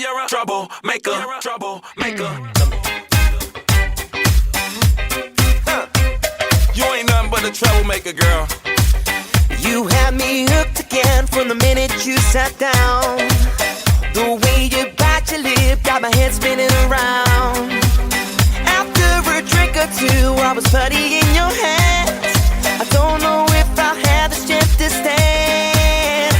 You're a troublemaker, troublemaker. You ain't nothing but a troublemaker, girl. You had me hooked again from the minute you sat down. The way you bite your lip got my head spinning around. After a drink or two, I was putty in your hands. I don't know if I had the strength to stand.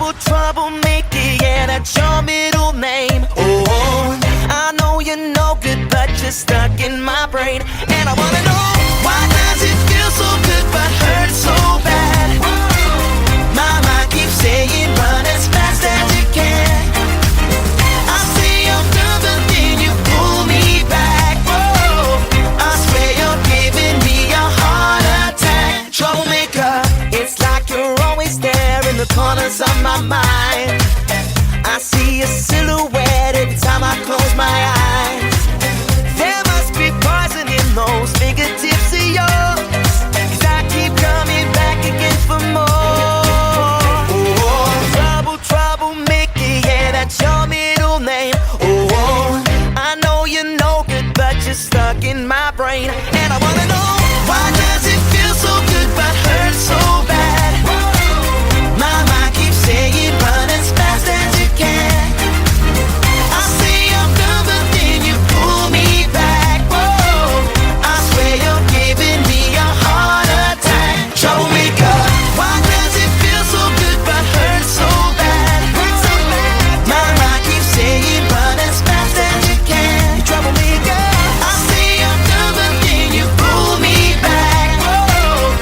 Oh, troublemaker, yeah, that's your middle name. Oh, I know you're no good, but you're stuck in my brain. And I wanna know, why does it feel so good but hurt so bad? My mind keeps saying run as fast as you can. I say I'm done, but then you pull me back. Whoa, I swear you're giving me a heart attack. Troublemaker, it's like you're always there in the corners of my mind. I see a silhouette every time I close my eyes. There must be poison in those fingertips of yours, 'cause I keep coming back again for more. Oh, troublemaker, yeah, that's your middle name. Oh, I know you're no good, but you're stuck in my brain. And I wanna know, why does it feel so good but hurt so bad? My mind keeps saying run as fast as you can. I say I'm done, but then you pull me back. Whoa, I swear you're giving me a heart attack. Troublemaker, why does it feel so good but hurt so bad? My mind keeps saying run as fast as you can. You troublemaker, I say I'm done, but then you pull me back. Whoa,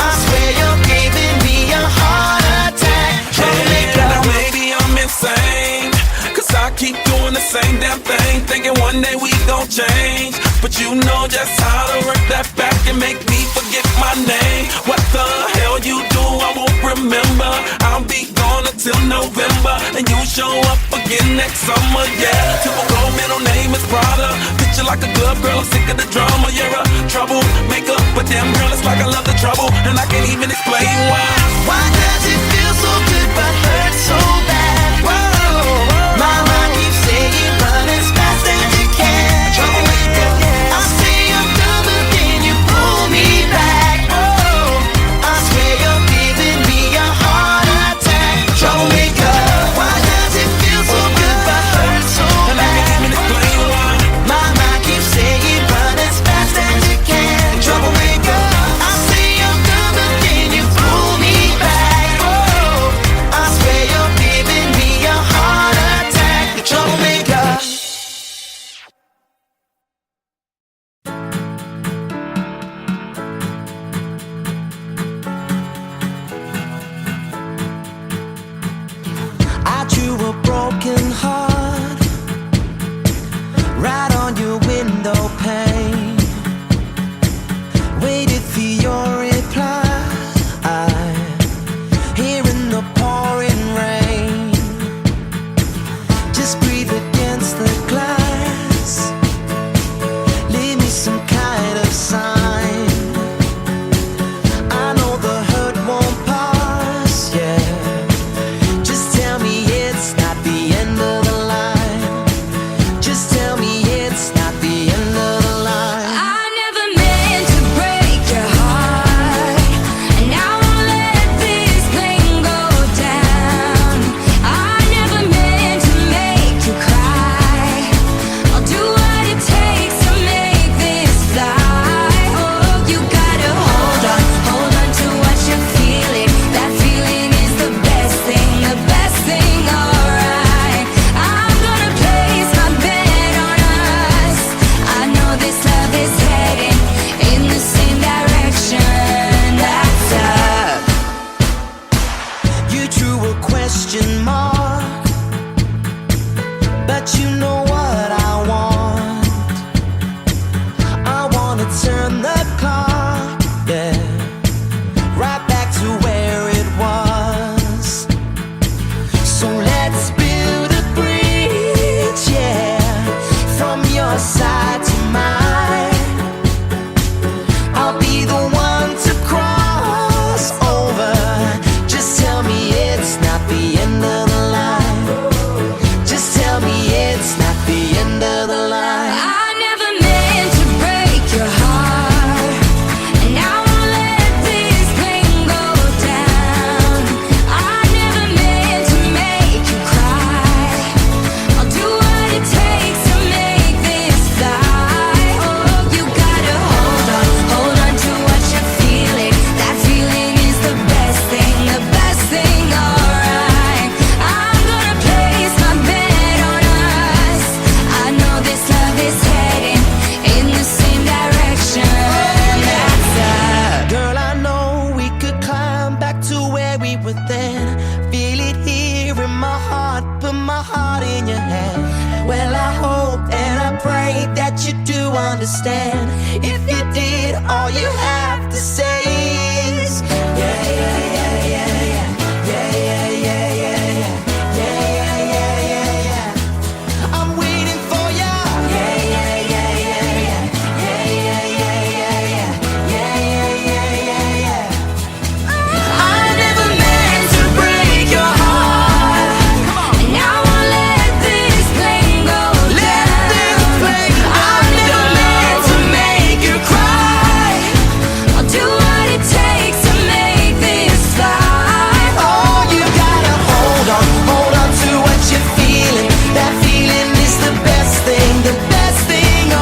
I swear you're giving me a heart attack. Troublemaker. Now maybe I'm insane, 'cause I keep doing the same damn thing, thinking one day we gon' change. But you know just how to work that back and make me forget my name. What the hell you do, I won't remember. I'll be gone until November, and you show up again next summer, yeah. Typical middle name is Prada. Picture like a good girl, I'm sick of the drama. You're a troublemaker, but damn girl, it's like I love the trouble, and I can't even explain why. Why does it feel so good but hurt so bad? Whoa, my mind keeps saying run as fast as you can. Troublemaker, I say I'm done, but then you pull me back. Whoa, I swear you're giving me a heart attack. Troublemaker, why does it feel so good but hurt so And I can't even bad? explain why. My mind keeps saying run as fast as you can. Troublemaker, I say I'm done, but then you pull me back. Oh, I swear you're giving me a heart attack. The troublemaker. I drew a broken heart right on your window pane. Waited for your reply here in the pouring rain. Just breathe against the glass. Leave me some kind of sign. I know the hurt won't pass, yeah. Just tell me it's not the end of the line. Just tell me it's not the end of the line. I never meant to break your heart, and I won't let this thing go down. I never meant to make you cry. heart in your hand. Well, I hope and I pray that you do understand. If you did, all you have to say is yeah, yeah, yeah, yeah, yeah, yeah, yeah, yeah, yeah, yeah, yeah, yeah, yeah, yeah. I'm waiting for ya. Yeah, yeah, yeah, yeah, yeah, yeah, yeah, yeah, yeah, yeah, yeah, yeah, yeah, yeah. I never meant to break your heart, and I won't let this plane go down. I never meant to make you cry. I'll do what it takes to make this fly. Oh, you gotta hold on to what you're feeling. That feeling is the best thing,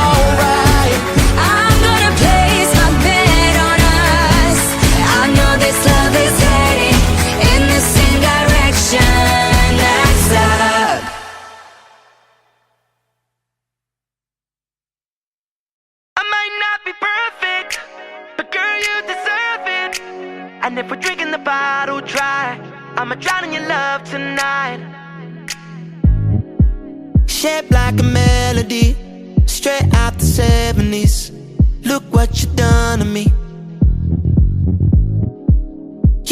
alright. I'm gonna place my bet on us. I know this love is heading in the same direction as us. I might not be perfect, but girl, you deserve it. And if we're drinking the bottle dry, I'ma drown in your love tonight. Shaped like a melody, straight out the 70s. Look what you done to me.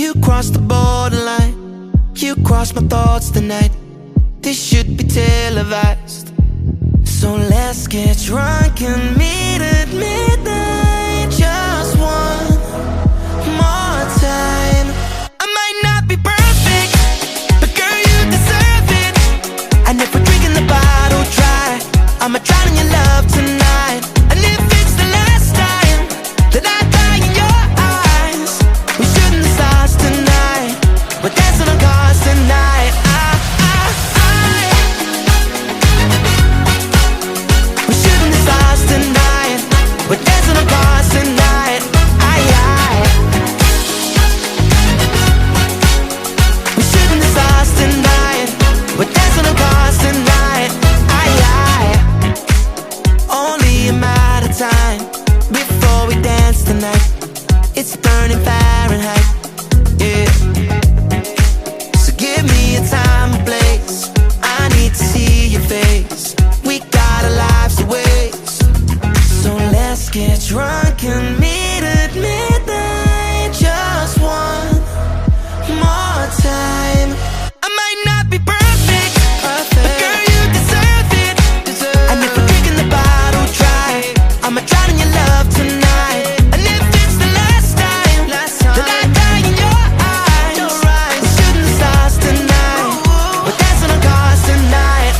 You crossed the borderline, you crossed my thoughts tonight. This should be televised. So let's get drunk and meet at midnight. Just one more time. I might not be perfect, but girl, you deserve it. And if we're drinking the bottle dry, I'ma drown in your love tonight. And if it's the last time that I die in your eyes, we're shooting the stars tonight. We're dancing on cars tonight. We're shooting the stars tonight. We're dancing on cars tonight. We're shooting the stars tonight. We're dancing on cars tonight. Only a matter of time before we dance tonight. It's burning Fahrenheit, yeah. So give me a time and place. I need to see your face. We got our lives to waste. So let's get drunk and meet at midnight. Just one more time. I might not be perfect, but girl, you deserve it. And if we're drinking the bottle dry, I'ma drown in your love tonight. And if it's the last time that I die in your eyes, we're shooting the stars tonight. We're dancing on cars tonight.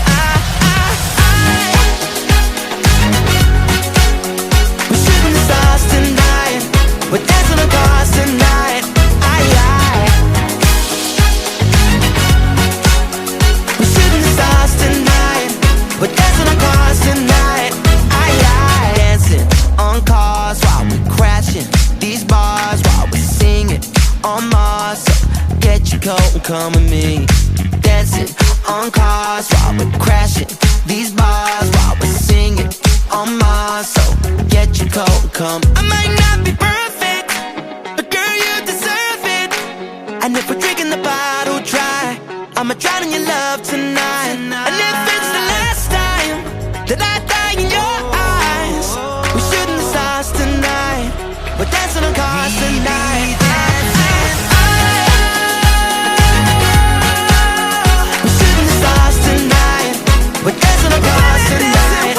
We're shooting the stars tonight. We're dancing on cars tonight. We're shooting the stars tonight. We're dancing on cars tonight. Dancing on cars while we're crashing these bars, while we're singing on Mars. So get your coat and come with me. Dancing on cars while we're crashing these bars, while we're singing on Mars. So get your coat and come. I might not be perfect, but girl, you deserve it. And if we're drinking the bottle dry, I'ma drown in your love tonight. And if it's the last time that I die in your eyes, we're shooting the stars tonight. We're dancing on cars tonight. We're shooting the stars tonight. We're dancing on cars tonight.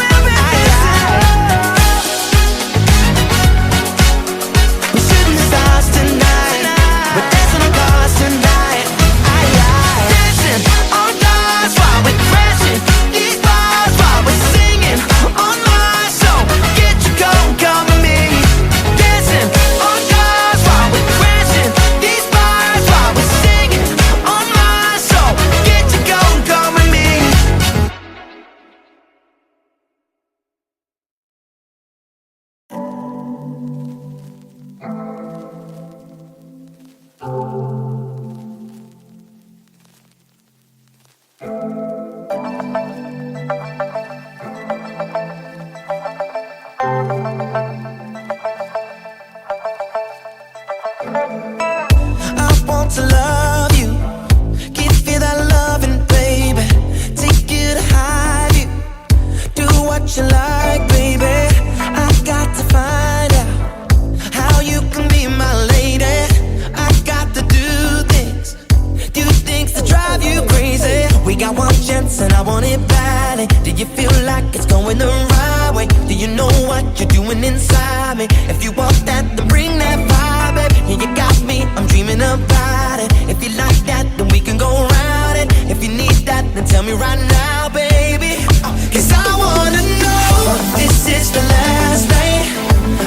and I want it badly. Do you feel like it's going the right way? Do you know what you're doing inside me? If you want that, then bring that vibe, baby. Yeah, you got me, I'm dreaming about it. If you like that, then we can go round it. If you need that, then tell me right now, baby. Cause I wanna know if this is the last night.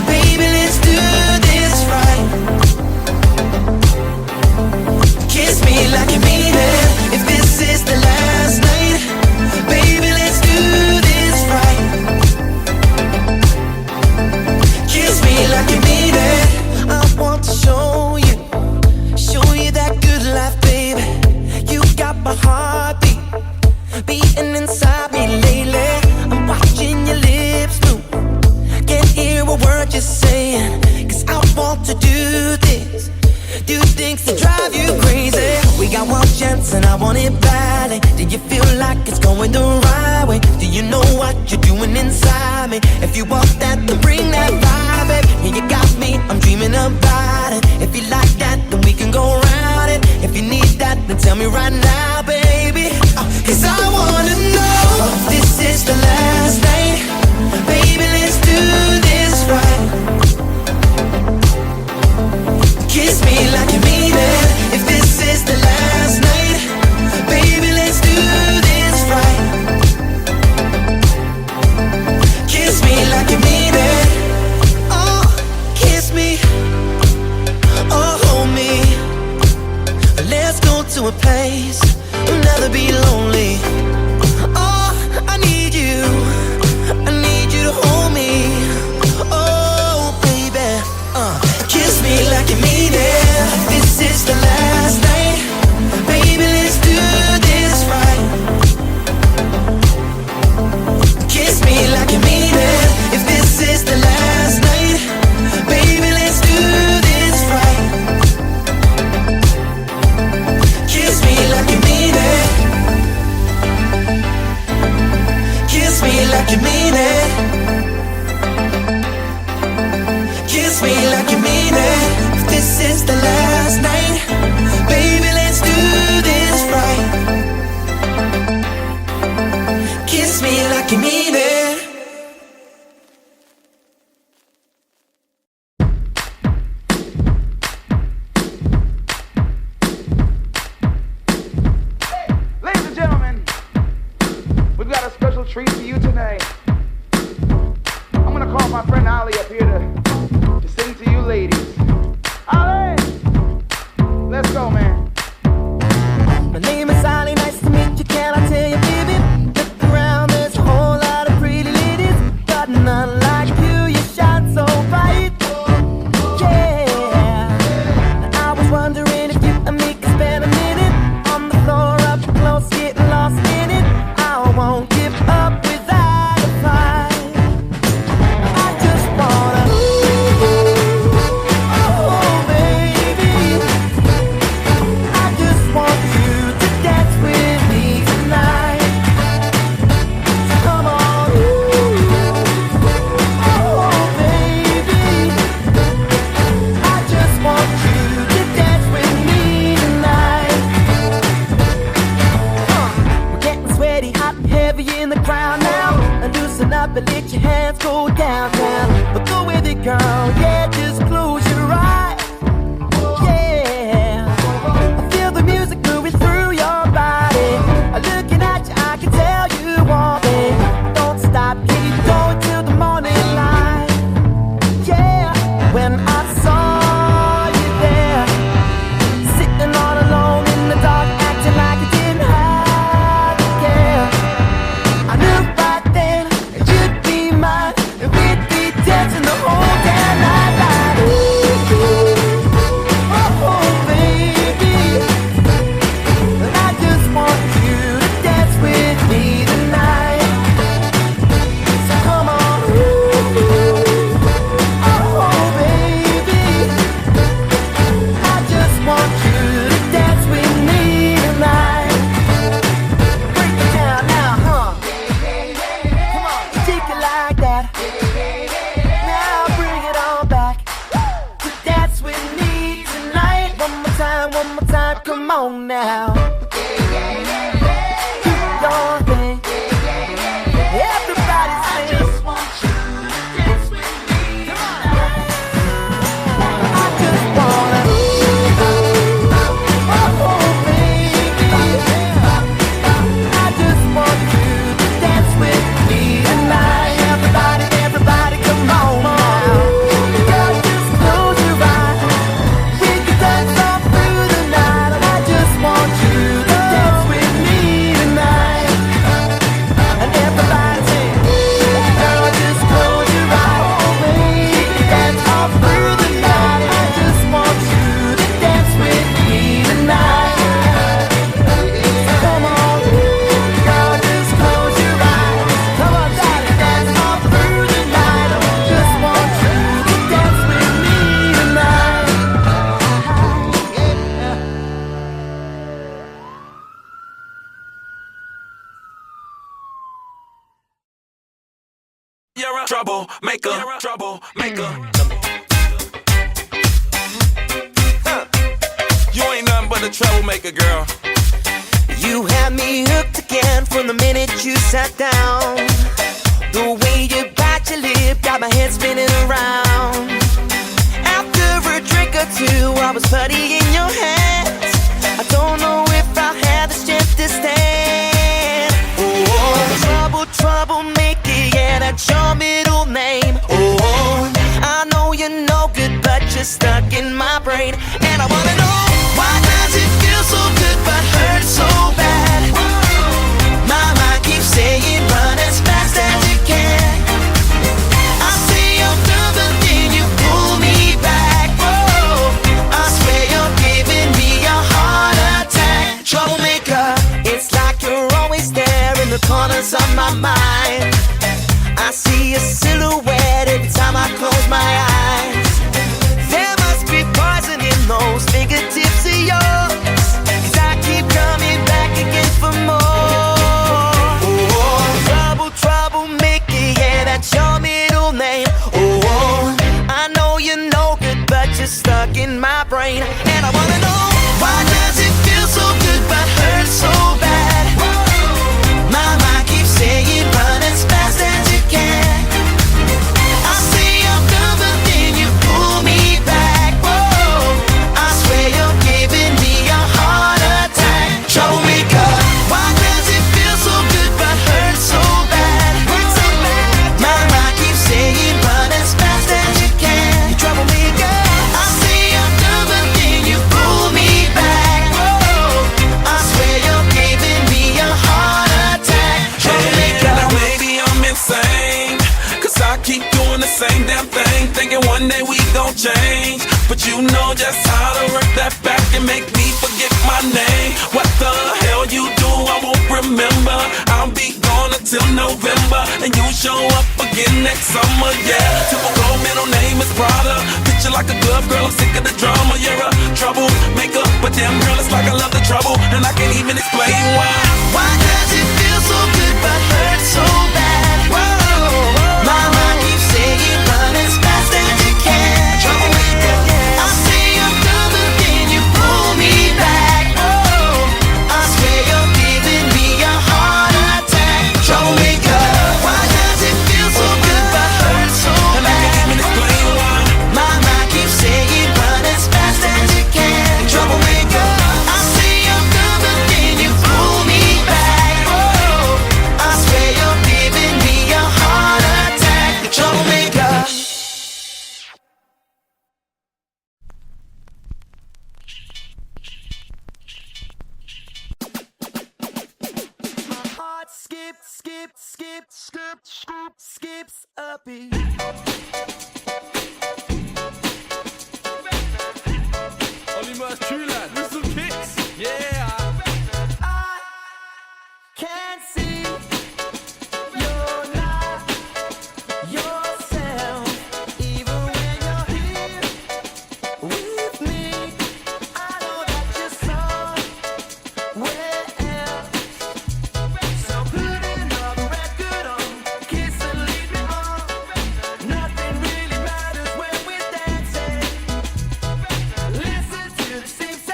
Baby, let's do this right. Kiss me like you mean it. If this is the last night, baby, let's do this right. Kiss me like you mean it. I want to show you that good life, baby. You got my heartbeat beating inside me lately. I'm watching your lips move, can't hear a word you're saying. Cause I want to do this, do things to drive you crazy. We got one chance and I want it badly. Do you feel like it's going the right way? Do you know what you're doing inside me? If you want that, then bring that vibe, baby. Yeah, you got me, I'm dreaming about it. If you like that, then we can go around it. If you need that, then tell me right now, baby. Cause I wanna know if this is the last night. Baby, let's do this right. Kiss me like you mean it. If this is the last night, baby, let's do this right. Kiss me like you mean it. Oh, kiss me. Oh, hold me. Let's go to a place you'll never be lonely. Oh, I need you. I need you to hold me. Oh, baby. Kiss me like you mean it. This is the last night. Baby, let's do this right. Kiss me like you mean it. If this is the last night, baby, let's do this right. Kiss me like you mean it. Kiss me like you mean it. Kiss me like you mean it. If this is the last night, baby, let's do this right. Kiss me like you mean it. Ladies and gentlemen, we've got a special treat for you tonight. I'm gonna call my friend Ali up here to sing to you ladies. Ali! Let's go, man. My name is Ali, nice to meet you, can I tell you, baby? Look around, there's a whole lot of pretty ladies, but none like you, you shine so bright. Yeah, I was wondering if you and me could spend a minute on the floor up close, getting lost in it. I won't give up without a fight. I just wanna, oh baby, I just want you to dance with me tonight. So come on, oh baby, I just want you to dance with me tonight. We're getting sweaty, hot and heavy in the crowd now. And loosen up and let your hands go downtown. But go with it, girl, yeah, just close your eyes. Yeah, I feel the music moving through your body. Looking at you, I can tell you want me. Don't stop, keep going till the morning light. Yeah, when I saw you there, sitting all alone in the dark, acting like you didn't have to care. I knew right then that you'd be mine, and we'd be dancing the whole damn night like, ooh. troublemaker, troublemaker. You ain't nothing but a troublemaker, girl. You had me hooked again from the minute you sat down. The way you bite your lip got my head spinning around. After a drink or two, I was putty in your hands. I don't know if I had the strength to stand. Oh, troublemaker, yeah, that's your middle name. Oh, I know you're no good, but you're stuck in my brain. And I wanna know, why does it feel so good but hurt so bad? My mind keeps saying run as fast as you can. I say I'm done, but then you pull me back. Whoa, I swear you're giving me a heart attack. Troublemaker, it's like you're always there in the corners of my mind. I see a silhouette every time I close my eyes. There must be poison in those fingertips of yours, 'cause I keep coming back again for more. Oh, troublemaker, yeah, that's your middle name. Oh, I know you're no good, but you're stuck in my brain. And I wanna know, why does it feel so good but hurt so bad? My mind keeps saying run as fast as you can. I say I'm done, but then you pull me back. Whoa, I swear you're giving me a heart attack. Troublemaker, why does it feel so good but hurt so bad? My mind keeps saying run as fast as you can. You troublemaker, I say I'm done, but then you pull me back. Whoa, I swear you're giving me a heart attack. Troublemaker. Now maybe I'm insane, 'cause I keep doing the same damn thing, thinking one day we gon' change. But you know just how to work that back and make me forget my name. What the hell you do, I won't remember. I'll be gone until November, and you show up again next summer, yeah. Typical middle name is Prada. Picture like a glove, girl, I'm sick of the drama. You're a troublemaker, but damn girl, it's like I love the trouble, and I can't even explain why. Why does it feel so good but hurt so bad? Whoa, my mind keeps saying run as fast as you can. Troublemaker, I say I'm done, but then you pull me back. Whoa, I swear you're giving me a heart attack. Troublemaker, why does it feel so good but hurt so And I can't even explain why. bad? My mind keeps saying run as fast as you can. Troublemaker, I say I'm done, but then you pull me back. Whoa, I swear you're giving me a heart attack. Troublemaker. My heart skips a beat. Only Merce True Lad with some kicks. Yeah. I can't see you're not yourself, even when you're here with me. I know that you're somewhere else. So put another record on, kiss and leave me on. Nothing really matters when we're dancing. Listen to the same sound.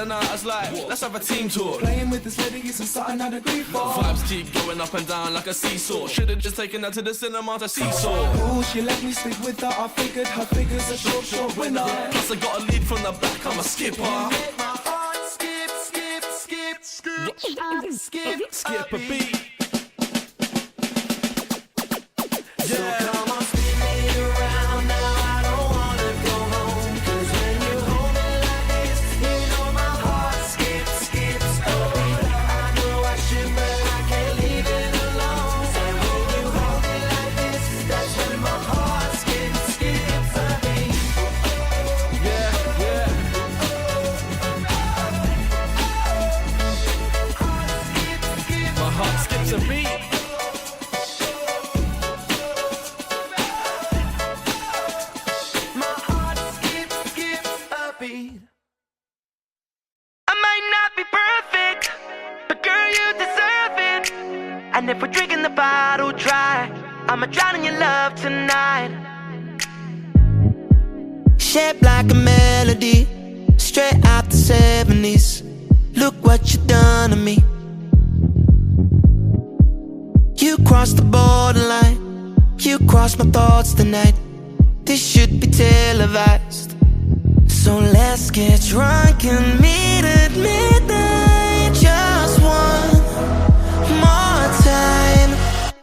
night, I was like, let's have a team talk. Playing with this lady isn't something I'd agree for. Vibes keep going up and down like a seesaw. Should've just taken her to the cinema to seesaw. Ooh, she let me sleep with her. I figured her figure's a short winner. Plus I got a lead from the back, I'm a skipper. Make my heart skip, skip, skip, skip, Skip a beat. So Yeah. come on, spin me around now. I don't wanna go home. 'Cause when you hold me like this, you know my heart skips, skips a beat. I know I should, but I can't leave it alone. And when you hold me like this, that's when my heart skips, skips a beat. Yeah, yeah. My heart skips a beat. My heart skips, skips a beat. I might not be perfect, but girl, you deserve it. And if we're drinking the bottle dry, I'ma drown in your love tonight. Shaped like a melody, straight out the 70s. Look what you done to me. You crossed the borderline, you crossed my thoughts tonight. This should be televised. So let's get drunk and meet at midnight. Just one more time.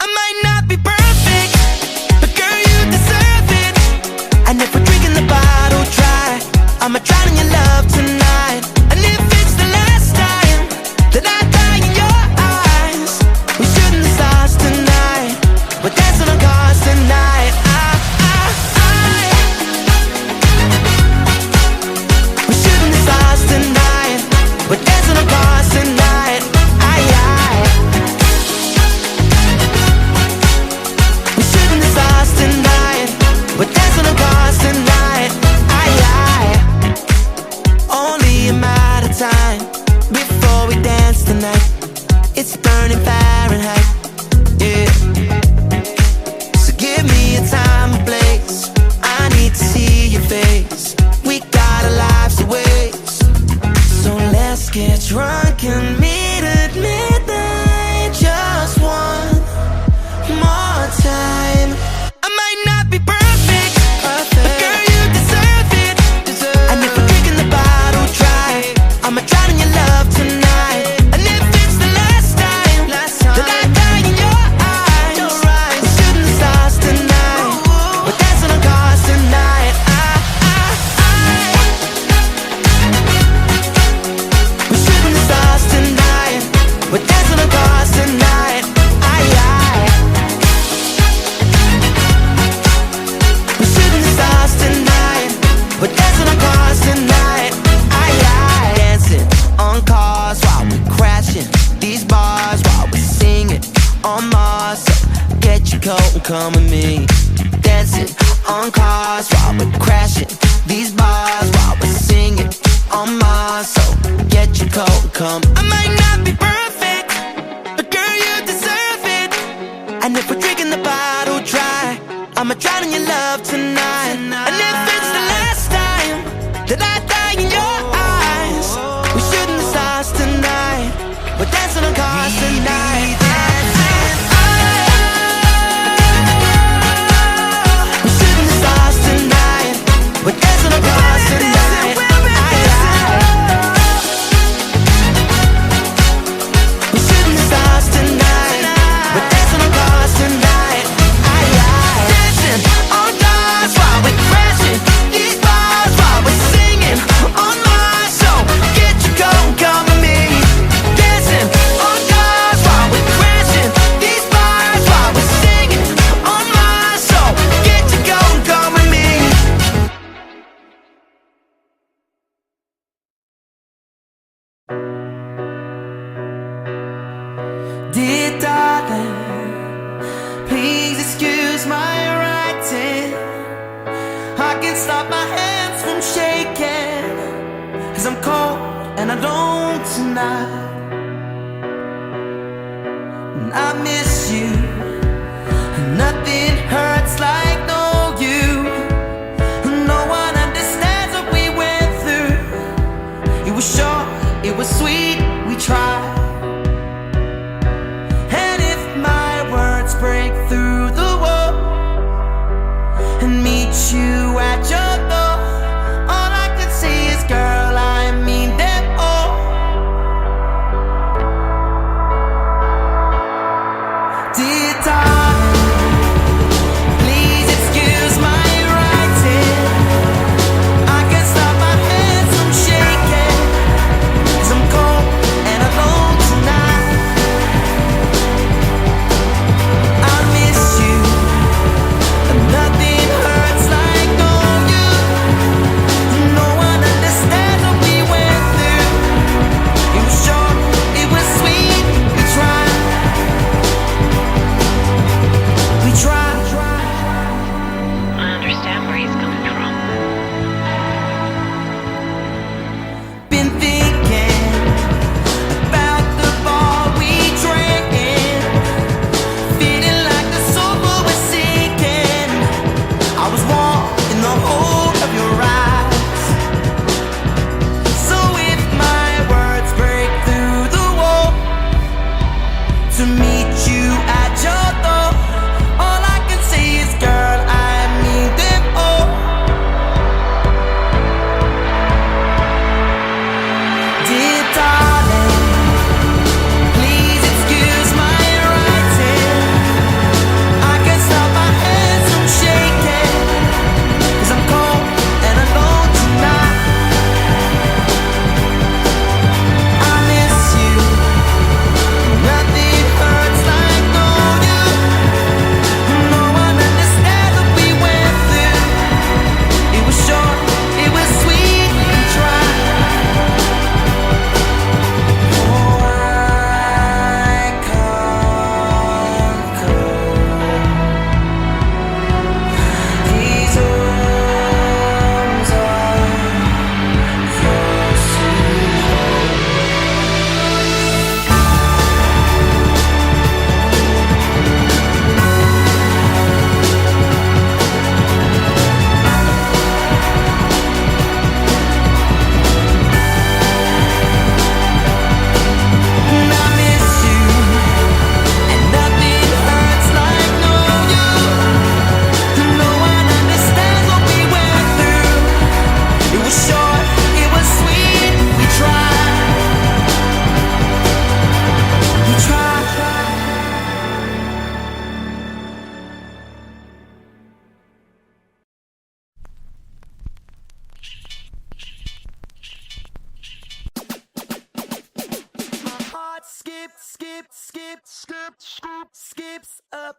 I might not be perfect, but girl, you deserve it. And if we're drinking the bottle dry, I'ma drown in your love tonight. And if it's the last time that I die in your eyes, we shouldn't stars tonight. We're dancing on cars tonight. We're shooting the stars tonight. We're dancing on cars tonight. We're shooting the stars tonight. We're dancing on cars tonight. Only a matter of time before we dance tonight. It's burning Fahrenheit. Yeah. So give me a time and place. I need to see your face. We got our lives to waste. So let's get drunk and meet at midnight. Just one more time. I might not be perfect, but girl, you deserve it. And if we're drinking the bottle dry, I'ma drown in your love tonight. And if it's the last time that I die in your eyes, we're shooting the stars tonight. We're dancing on cars tonight. We're shooting the stars tonight. We're dancing on cars tonight. We're shooting the stars tonight. We're dancing on cars tonight. Dancing on cars while we're crashing these bars while we're singing on Mars. So get your coat and come with me. Dancing on cars while we're crashing these bars while we're singing on Mars. So get your coat and come. I might not be perfect, but girl, you deserve it. And if we're drinking the bottle dry, I'ma drown in your love tonight. And if it's the last time that I die in your eyes, we're shooting the stars tonight. We're dancing on cars tonight. We're shooting the stars tonight. We're dancing on cars tonight. We're shooting the stars tonight. We're dancing on cars tonight. Dancing on cars while we're crashing these bars while we're singing on Mars. So get your coat and come with me. Dancing on cars while we're crashing these bars while we're singing on Mars. So get your coat and come with me. Dear darling, please excuse my writing. I can't stop my hands from shaking, 'cause I'm cold and I don't tonight. And I miss you. Nothing hurts like no you. No one understands what we went through. It was short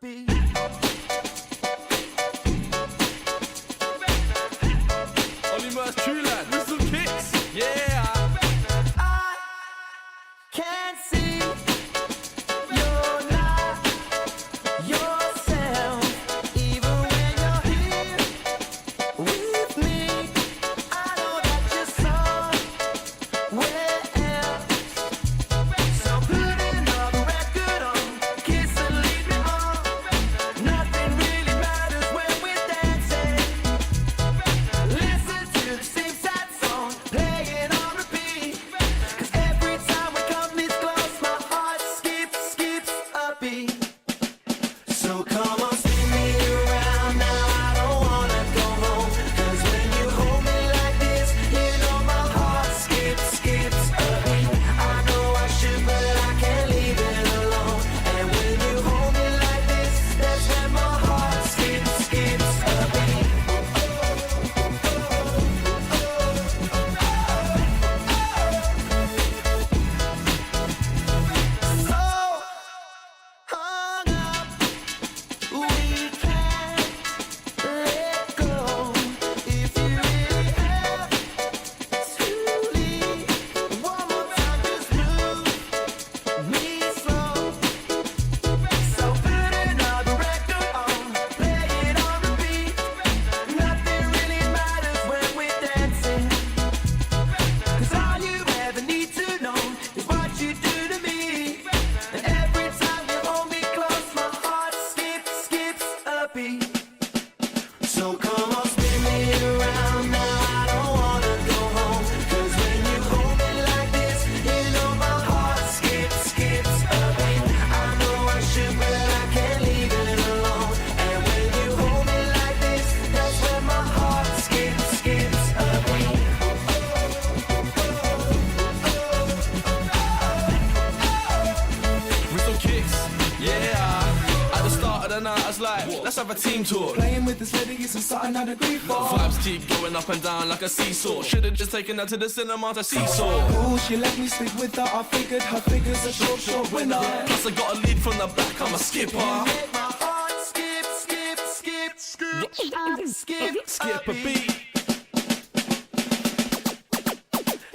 beat. Ollie Murs, True Lad, with some kicks. Yeah. I can't see you're not yourself, even when you're here with me. I know that you're somewhere else. So put another record on, kiss and lead me on. Nothing really matters when we're dancing. Listen to the same sad song, playing on repeat. 'Cause every time we come this close, my heart skips a beat. So come on, spin me around now. I don't wanna go home. 'Cause when you hold me like this, you know my heart skips a beat. I know I should, but I can't leave it alone. And when you hold me like this, that's when my heart skips a beat. So hung up, we can't let go. If you really have to leave, one more time, just move me slow. So put another record on, play it on repeat. Nothing really matters when we're dancing. 'Cause all you ever need to know is what you do to me. And every time you hold me close, my heart skips a beat. So come on, spin me around now. I don't wanna go home. 'Cause when you hold me like this, you know my heart skips a beat. I know I should, but I can't leave it alone. And when you hold me like this, that's when my heart skips a beat. With some kicks. Yeah. At the start of the night, I was like, let's have a team talk. Playing with this lady isn't something I'd agree for. Vibes keep going up and down like a seesaw. Should've just taken her to the cinema to seesaw. Ooh, she let me sleep with her. I figured her figure's a short winner. Plus I got a lead from the back, I'm a skipper. Make my heart skip Skip a beat.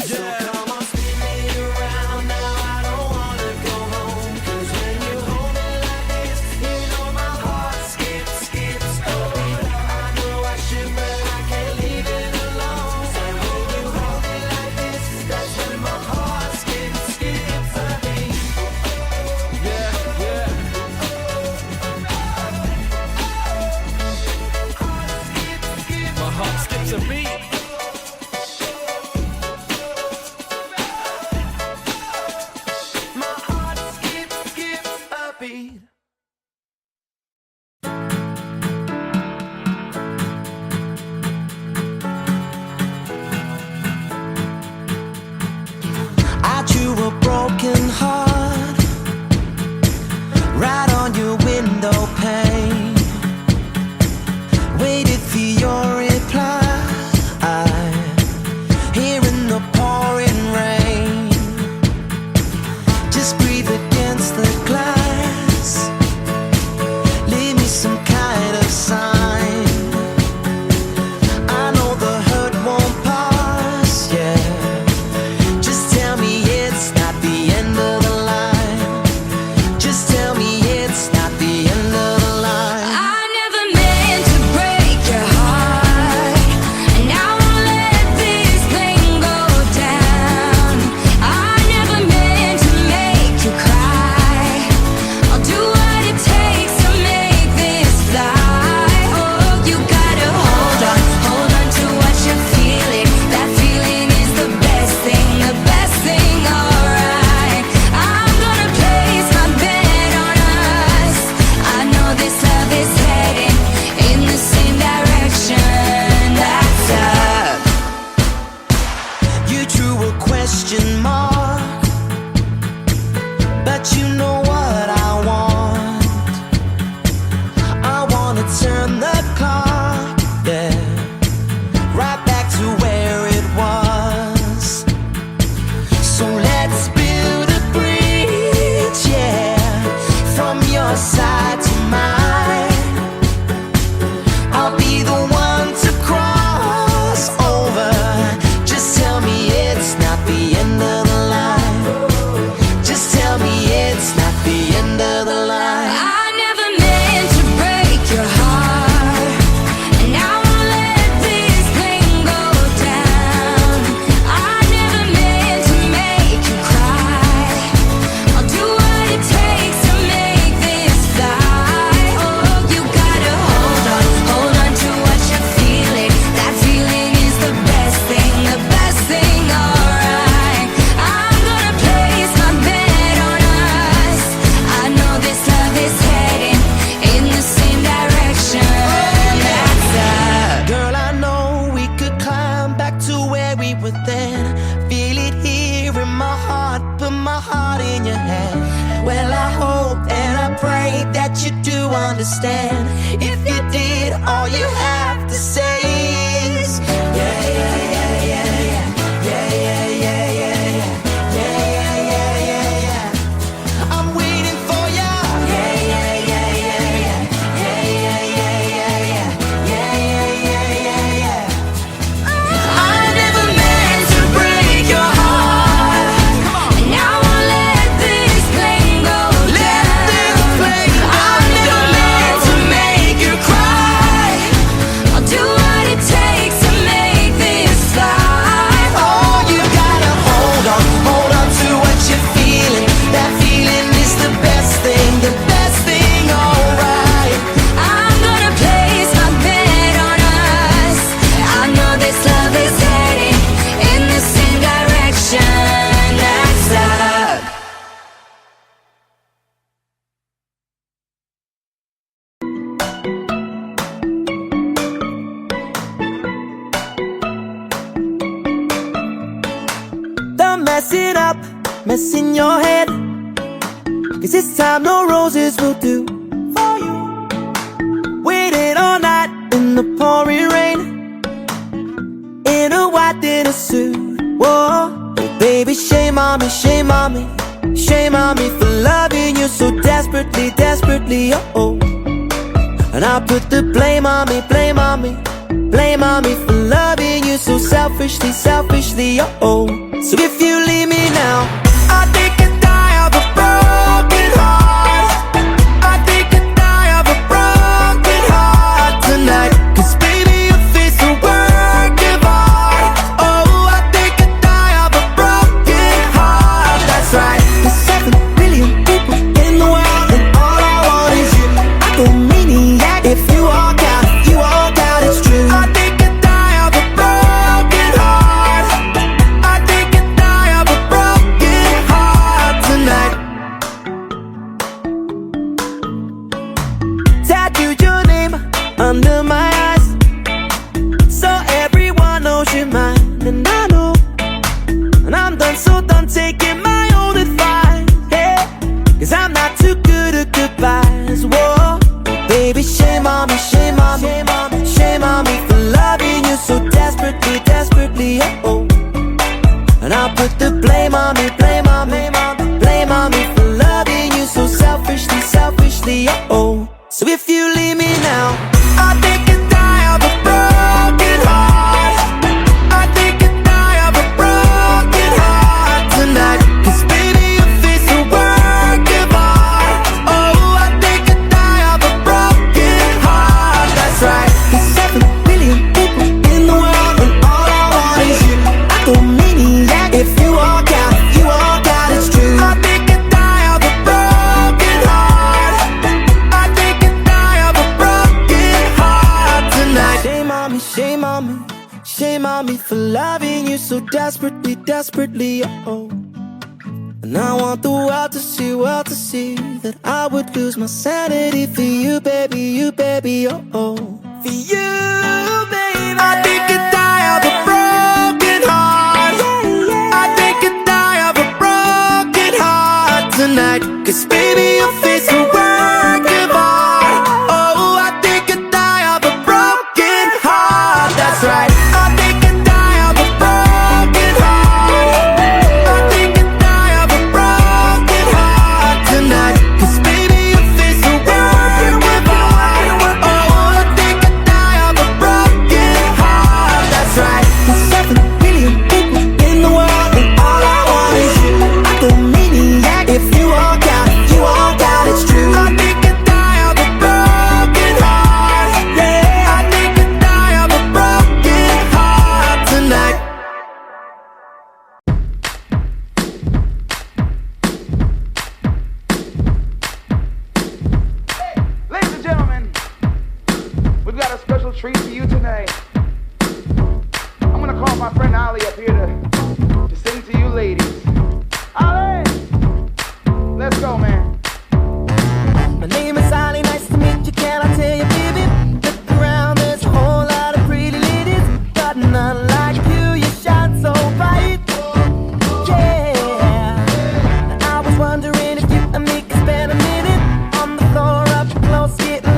So come on, spin me around now. I don't wanna go home. 'Cause when you hold me like this, you know my heart skips a beat. I know I should, but I can't leave it alone. So when you hold me like this, that's when my heart skips a beat. Yeah. Heart skip My heart skips a understand. If you did, all you have to say is yeah, yeah, yeah, yeah, yeah, yeah, yeah, yeah, yeah, yeah, yeah, yeah, yeah, yeah. I'm waiting for ya. Yeah, yeah, yeah, yeah, yeah, yeah, yeah, yeah, yeah, yeah, yeah, yeah, yeah, yeah. I never meant to break your heart, and I won't let this plane go down. I never meant to make you cry. I'll do what it takes to make this fly. Oh, you gotta hold on to what you're feeling. That feeling is the best thing, alright. I'm gonna place my bet on us. I know this love is heading in the same direction as us. Done messing up, messing your head. 'Cause this time no roses will do for you. Waited all night in the pouring rain, in a white dinner suit. Whoa, baby, shame on me, shame on me, shame on me for loving you so desperately, desperately, oh. And I put the blame on me, blame on me, blame on me for loving you so selfishly, selfishly, oh. So if you leave me now, I think I die of a broken heart. I think I die of a broken heart tonight. 'Cause baby, your face a work of art. Oh, I think I die of a broken heart. That's right. There's 7 billion people in the world, and all I want is you. I go maniac if you walk out, it's true. I think I die of a broken heart. I think I die of a broken heart tonight. Tattooed your name under my eyes, so everyone knows you're mine. And I know, and I'm done, so done taking my own advice. Hey, 'cause I'm not too good at goodbyes. Whoa, baby, shame on me, shame on me, shame on me for loving you so desperately, desperately, oh. And I'll put the blame on me, blame on me, blame on me for loving you so selfishly, selfishly, oh. So if you leave me now, I think I die of a broken heart. I think I die of a broken heart tonight. 'Cause baby, your face a work of art. Oh, I think I die of a broken heart. That's right. There's 7 billion people in the world, and all I want is you. I go maniac if you walk out, it's true. I think I die of a broken heart. I think I die of a broken heart tonight. Shame on me, shame on me, shame on me for loving you so desperately, desperately, oh. And I want the world to see that I would lose my sanity for you, baby, oh, oh. For you, baby. I think I die of a broken heart. I think I die of a broken heart tonight. 'Cause baby, your face a work of art. Oh, I think I die of a broken heart. That's right. I think I die of a broken heart. I think I die of a broken heart tonight. 'Cause baby, your face a work of art. Oh, I think I die of a broken heart. That's right. There's 7 billion people in the world, and all I want is you. I go maniac if you walk out, it's true. I think I die of a broken heart. Yeah, I think I die of a broken heart tonight. Ladies and gentlemen, we've got a special treat for you tonight. I'm gonna call my friend Ali up here to sing to you ladies. Ali! Let's go, man. My name is Ali, nice to meet you, can I tell you, baby? Look around, there's a whole lot of pretty ladies, but none like you, you shine so bright. Yeah, I was wondering if you and me could spend a minute on the floor up close, getting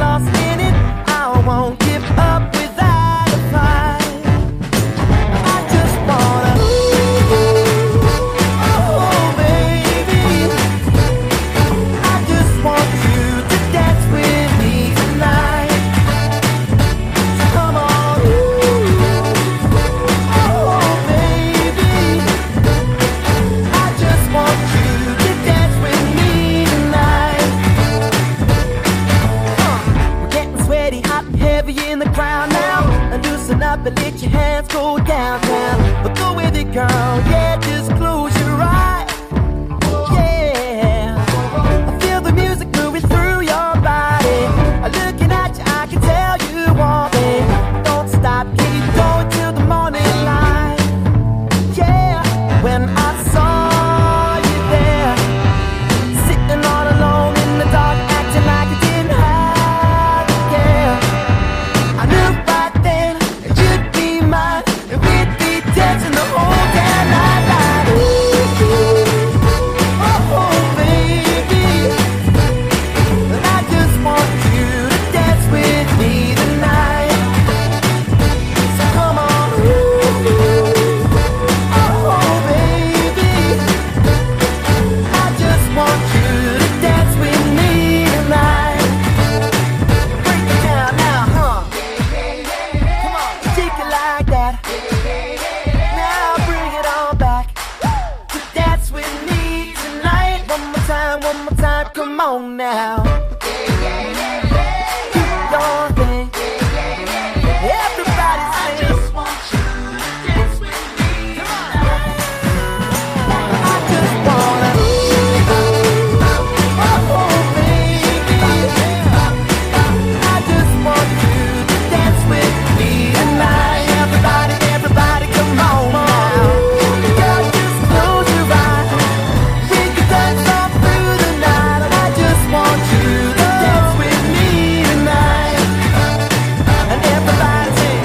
girl, yeah, just close your eyes. Yeah, I feel the music moving through your body. Looking at you, I can tell you want me. Don't stop, keep going till the morning light. Yeah, when I saw you there, sitting all alone in the dark, acting like you didn't have to care. I knew right then that you'd be mine, and we'd be dancing the whole damn night like, ooh, oh baby, and I just want you to dance with me tonight. So come on, ooh, oh baby, I just want you to dance with me tonight. Break it down now, huh? Come on, take it like that. Now bring it on back. To dance with me tonight. One more time, come on now. Do your thing. Everybody say, I just want you to dance with me tonight. I just wanna, oh baby, I just want you to dance with me tonight. Everybody, come on now. Girl, just close your eyes. We can dance all through the night. And I just want you to dance with me tonight. And everybody say,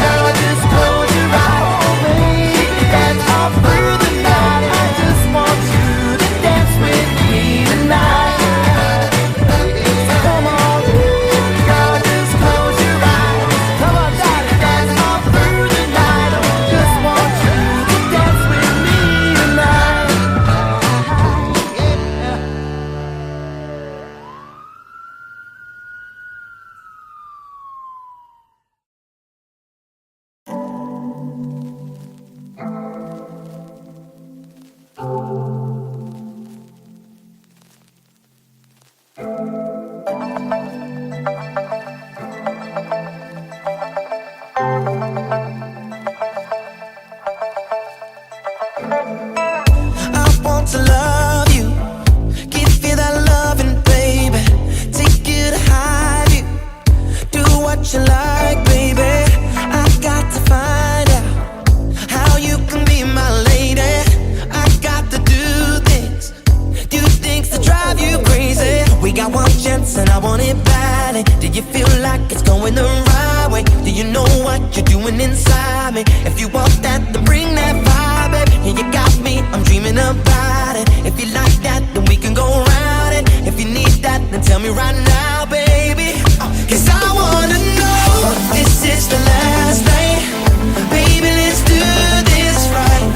girl, just close your eyes. We can dance all through the night. I just want you to dance with me tonight. So come on, girl, just close your eyes. Come on, darling, dance all through the night. I just want you to dance with me tonight. I want to love you, give you that loving, baby. Take you to hide you, do what you like, baby. I got to find out how you can be my lady. I got to do things that drive you crazy. We got one chance and I want it badly. Do you feel like it's going the right way? Do you know what you're doing inside me? If you want that, then bring that vibe, baby. Yeah, you got me, I'm dreaming about it. If you like that, then we can go around it. If you need that, then tell me right now, baby. 'Cause I wanna know, this is the last night. Baby, let's do this right.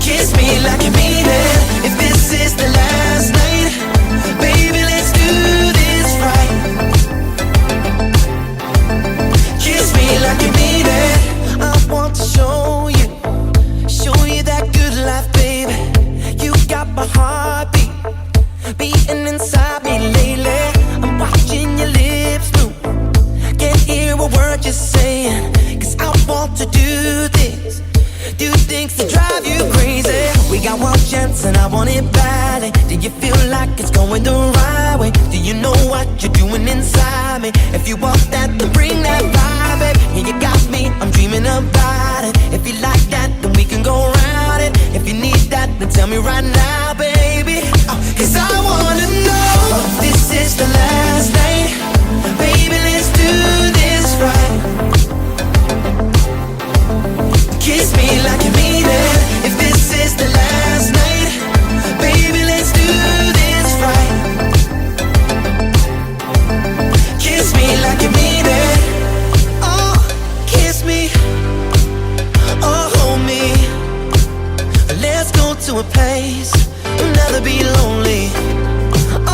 Kiss me like you mean it. If this is the last night, baby, let's do this right. Kiss me like you mean it. I want to show you that good life, baby. You got my heartbeat beating inside me lately. I'm watching your lips move, can't hear a word you're saying. 'Cause I want to do things that drive you crazy. We got one chance and I want it badly. Do you feel like it's going the right way? Do you know what you're doing inside me? If you want that, then bring that vibe, baby. Yeah, you got me, I'm dreaming about it. If you like that, then we can go around it. If you need that, then tell me right now, baby. 'Cause I wanna know, this is the last night. Baby, let's do this right. Kiss me like you mean it. If this is the last night, baby, let's do this right. Kiss me like you mean it. Oh, kiss me. Oh, hold me. Let's go to a place we'll never be lonely.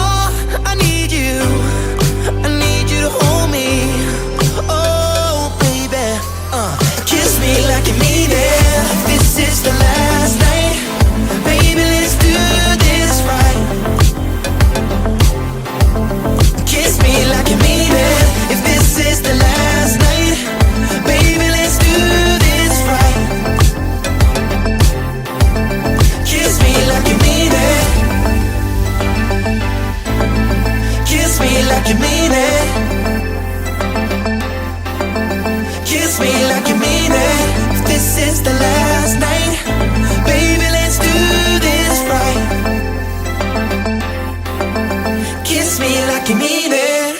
Oh, I need you. I need you to hold me. Oh, baby. Kiss me like you mean it. This is the last night. Baby, let's do this right. Kiss me like you mean it. If this is the last night, baby, let's do this. me like you mean it. If this is the last night, baby, let's do this right. Kiss me like you mean it.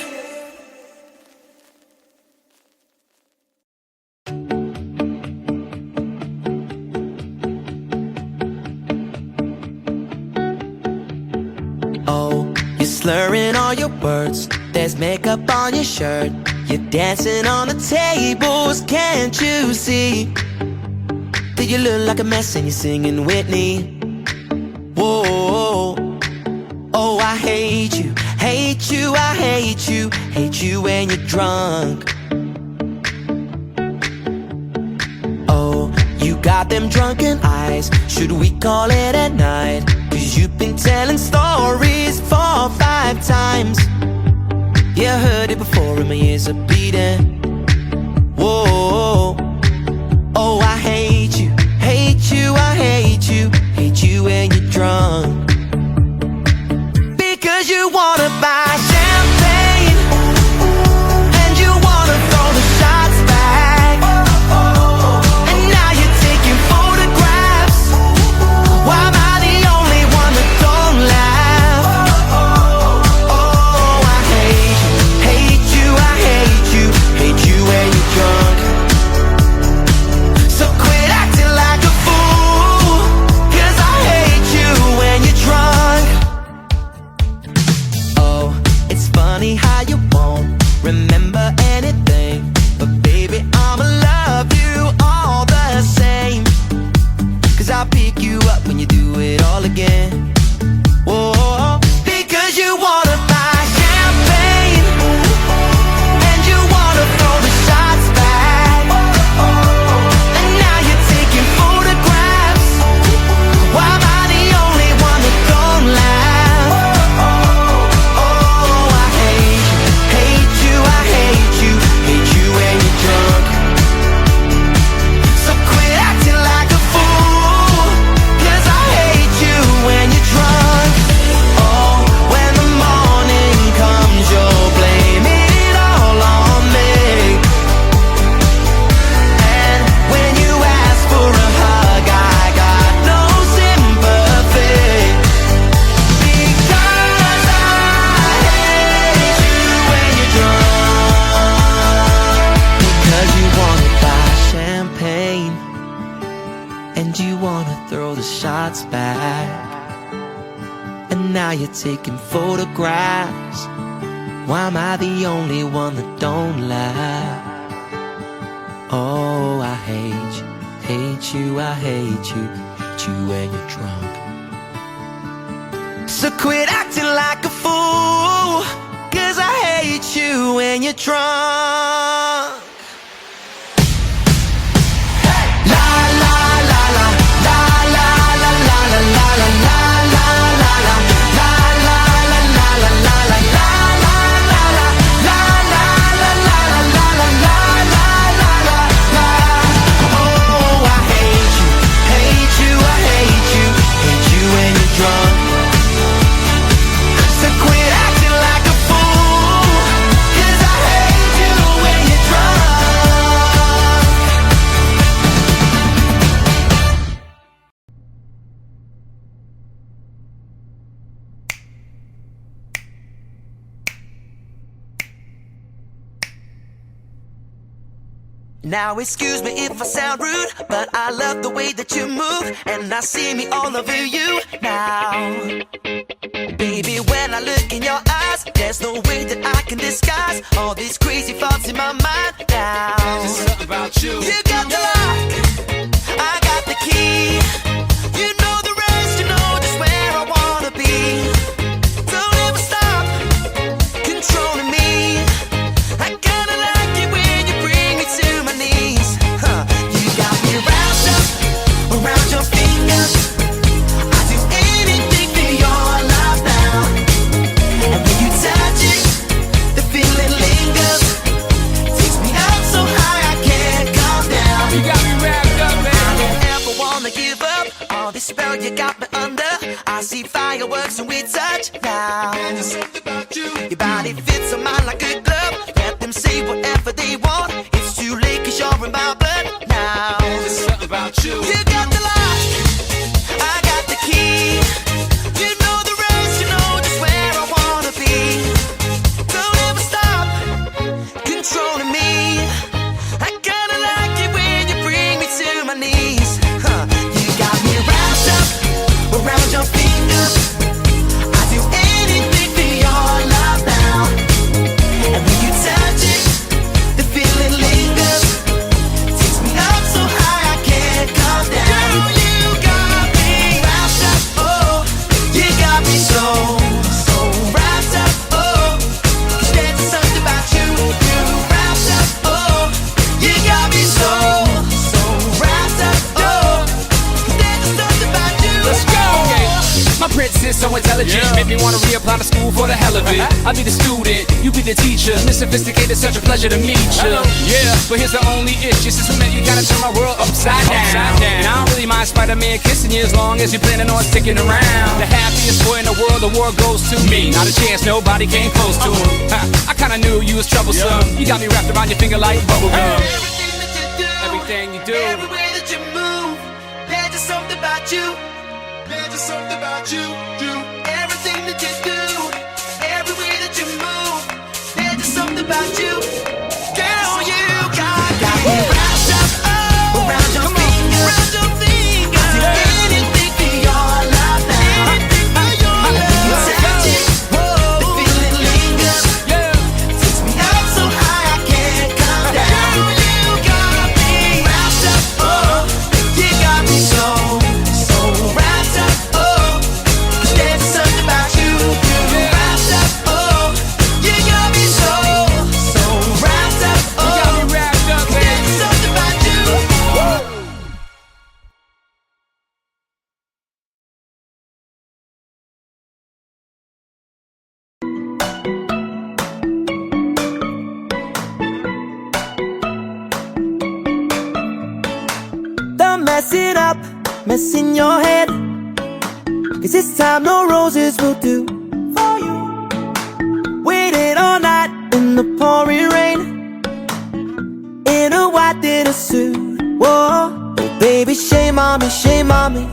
Oh, you're slurring all your words. There's makeup on your shirt. You're dancing on the tables, can't you see? That you look like a mess and you're singing Whitney. Whoa, oh, I hate you, hate you, I hate you, hate you when you're drunk. Oh, you got them drunken eyes, should we call it a night? 'Cause you've been telling stories 4 or 5 times. Yeah, I heard it before and my ears are bleeding. Whoa, oh, I hate you, hate you, I hate you, hate you when you're drunk. Because you wanna buy champagne and you wanna throw the shots back. And now you're taking photographs. Why am I the only one that don't laugh? Oh, I hate you, hate you, I hate you, hate you when you're drunk. So quit acting like a fool, 'cause I hate you when you're drunk. Oh, it's funny how you won't remember anything, but baby, I'ma love you all the same. 'Cause I'll pick you up when you do it all again. Whoa, because you wanna buy champagne and you wanna throw the shots back. And now you're taking photographs. Why am I the only one that don't laugh? Oh, I hate you, hate you, I hate you, hate you when you're drunk. So quit acting like a fool, 'cause I hate you when you're drunk. Oh, when the morning comes, you'll blame it all on me. And when you ask for a hug, I got no sympathy. Because I hate you when you're drunk. Because you wanna buy champagne and you wanna throw the shots back. And now you're taking photographs. Why am I the only one that don't laugh? Oh, I hate you, hate you, I hate you, hate you when you're drunk. So quit acting like a fool, 'cause I hate you when you're drunk. La la la la, la la la la la la la la la la la, la la la la la la la la la la la, la la la la la la la la la la la. Oh, I hate you, hate you, I hate you, hate you when you're drunk. So quit acting like a fool, 'cause I hate you when you're drunk. Now excuse me if I sound rude, but I love the way that you move, and I see me all over you now. Baby, when I look in your eyes, there's no way that I can disguise all these crazy thoughts in my mind now. Just something about you. You got the lock, I got the key. You know the rest, you know just where I wanna be. Don't ever stop controlling me. I kinda like it when you bring me to my knees. You got me wrapped up around your fingers. I do anything for your love now. And when you touch it, the feeling lingers. Takes me up so high I can't come down. You got me wrapped up, man. I don't ever wanna give up. All this spell you got me under. I see fireworks when we touch now. There's something about you. Your body fits on mine like a glove. Let them say whatever they want. It's too late 'cause you're in my about you. You got the lock, I got the key. You know the rest, you know just where I wanna be. Don't ever stop controlling me. I kinda like it when you bring me to my knees. You got me wrapped up around your fingers. I do anything for your love now. And when you touch it, the feeling lingers. Takes me up so high I can't come down. You got me wrapped up, oh. You got me so wrapped up, oh. 'Cause there's something about you, you wrapped up, oh. You got me so wrapped up, oh. 'Cause there's something about you. Let's go. My princess so intelligent, Yeah. make me wanna reapply to school for the hell of it. I'll be the student, you be the teacher. Miss Sophisticated, such a pleasure to meet you. Hello. Yeah, but here's the only issue. Since we met, you gotta turn my world upside down. And I don't really mind Spider-Man kissing you as long as you're planning on sticking around. The happiest boy in the world, the world goes to me. Not a chance, nobody came close to him. I kinda knew you was troublesome. Yeah. You got me wrapped around your finger like bubblegum. Everything that you do, Everything you do. every way that you move, there's just something about you. There's just something about you. Everything that you do, every way that you move, there's just something about you. Girl, you got me wrapped up around your fingers. Around your fingers. I do anything for your love now. Anything for your love. You touch it, the feeling lingers. Takes me up so high I can't come down. You got me wrapped up, oh. You got me so wrapped up, oh. 'Cause there's something about you, you wrapped up, oh. You got me so wrapped up, oh. You got me wrapped up, baby. There's something about you. Don't mess it up, mess in your head. 'Cause this time no roses will do for you. Waited all night in the pouring rain, in a white dinner suit. Whoa, oh baby, shame on me, shame on me,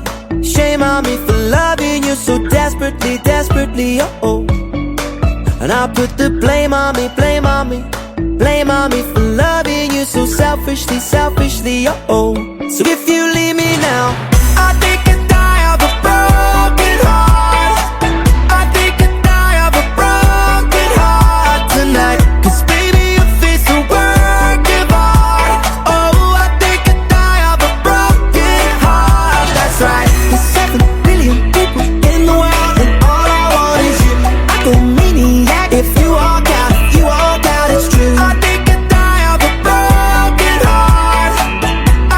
shame on me for loving you so desperately, desperately, oh. And I put the blame on me, blame on me, blame on me for loving you so selfishly, selfishly, oh. So if you leave me now, I think I die of a broken heart. I think I die of a broken heart tonight. 'Cause baby, your face a work of art. Oh, I think I die of a broken heart. That's right. There's 7 billion people in the world, and all I want is you. I go maniac if you walk out, you walk out, it's true. I think I die of a broken heart.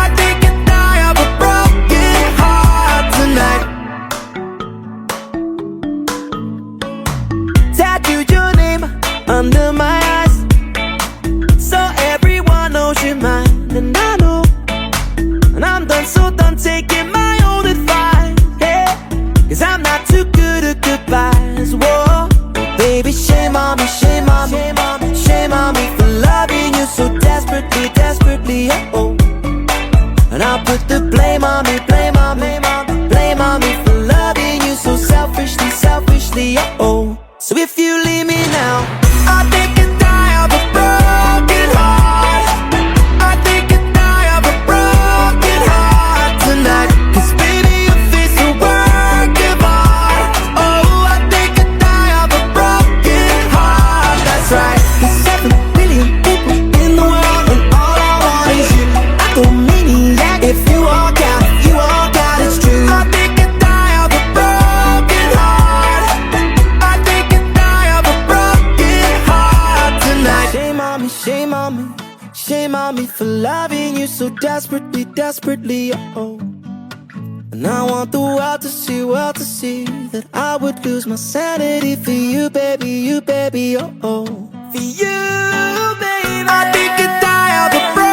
I think I die of a broken heart tonight. Tattooed your name under my eyes, so everyone knows you're mine. And I know, and I'm done, so done taking my own advice. Hey, 'cause I'm not too good at goodbyes. Whoa, baby, shame on me, shame on me, shame on me for loving you so desperately, desperately, oh. And I put the blame on me, blame on me, blame on me for loving you so selfishly, selfishly, oh. So if you leave me now, I think I die of a broken heart. I think I die of a broken heart tonight. 'Cause baby, your face a work of art. Oh, I think I die of a broken heart. That's right. There's 7 billion people in the world, and all I want is you. I go maniac if you walk out, you walk out, it's true. I think I die of a broken heart. I think I die of a broken heart tonight. Shame on me, shame on me, shame on me for loving you so desperately, desperately, oh. And I want the world to see that I would lose my sanity for you, baby, oh, oh. For you, baby. I think I die of a broken